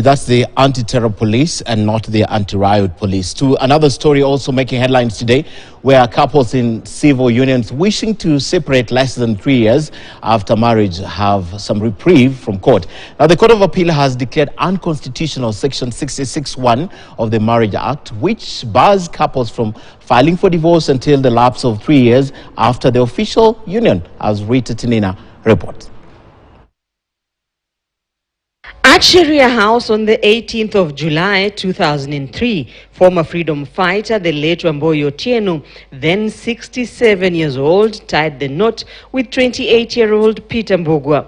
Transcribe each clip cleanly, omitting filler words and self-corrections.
That's the anti-terror police and not the anti-riot police. To another story also making headlines today, where couples in civil unions wishing to separate less than 3 years after marriage have some reprieve from court. Now, the Court of Appeal has declared unconstitutional Section 66(1) of the Marriage Act, which bars couples from filing for divorce until the lapse of 3 years after the official union, as Rita Tinina reports. At Sharia House on the 18th of July 2003, former freedom fighter, the late Wamboyo Otieno, then 67 years old, tied the knot with 28-year-old Peter Mbogwa.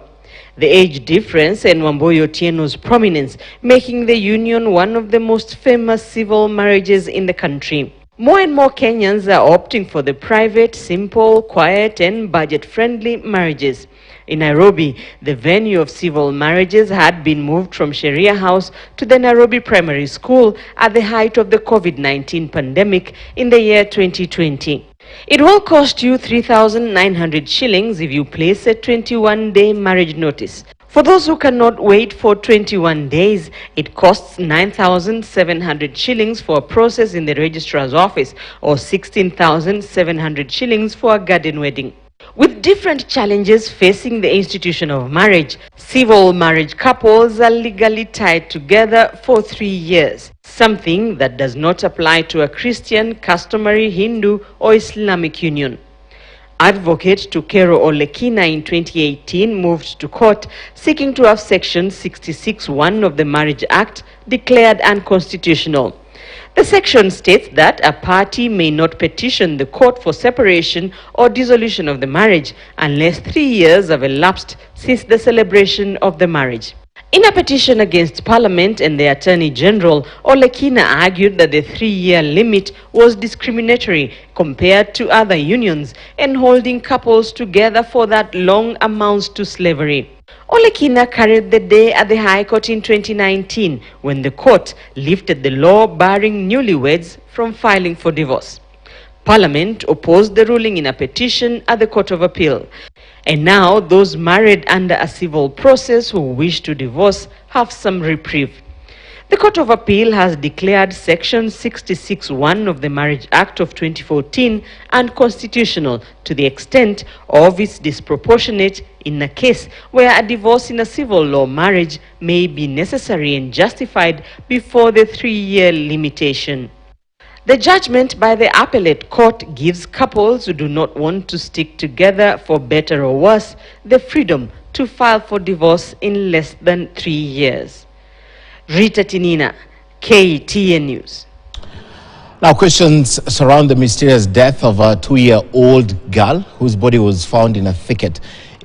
The age difference and Wamboyo Otieno's prominence making the union one of the most famous civil marriages in the country. More and more Kenyans are opting for the private, simple, quiet and budget-friendly marriages. In Nairobi, the venue of civil marriages had been moved from Sharia House to the Nairobi Primary School at the height of the COVID-19 pandemic in the year 2020. It will cost you 3,900 shillings if you place a 21-day marriage notice. For those who cannot wait for 21 days, it costs 9,700 shillings for a process in the registrar's office or 16,700 shillings for a garden wedding. With different challenges facing the institution of marriage, civil marriage couples are legally tied together for 3 years, something that does not apply to a Christian, customary, Hindu or Islamic union. Advocate Tukero Olekina in 2018 moved to court seeking to have Section 66(1) of the Marriage Act declared unconstitutional. The section states that a party may not petition the court for separation or dissolution of the marriage unless 3 years have elapsed since the celebration of the marriage. In a petition against Parliament and the Attorney General, Olekina argued that the 3-year limit was discriminatory compared to other unions, and holding couples together for that long amounts to slavery. Olekina carried the day at the High Court in 2019 when the court lifted the law barring newlyweds from filing for divorce. Parliament opposed the ruling in a petition at the Court of Appeal. And now those married under a civil process who wish to divorce have some reprieve. The Court of Appeal has declared Section 66(1) of the Marriage Act of 2014 unconstitutional to the extent of its disproportionate in a case where a divorce in a civil law marriage may be necessary and justified before the 3-year limitation. The judgment by the appellate court gives couples who do not want to stick together for better or worse the freedom to file for divorce in less than 3 years. Rita Tinina, KTN News. Now, questions surround the mysterious death of a 2-year-old girl whose body was found in a thicket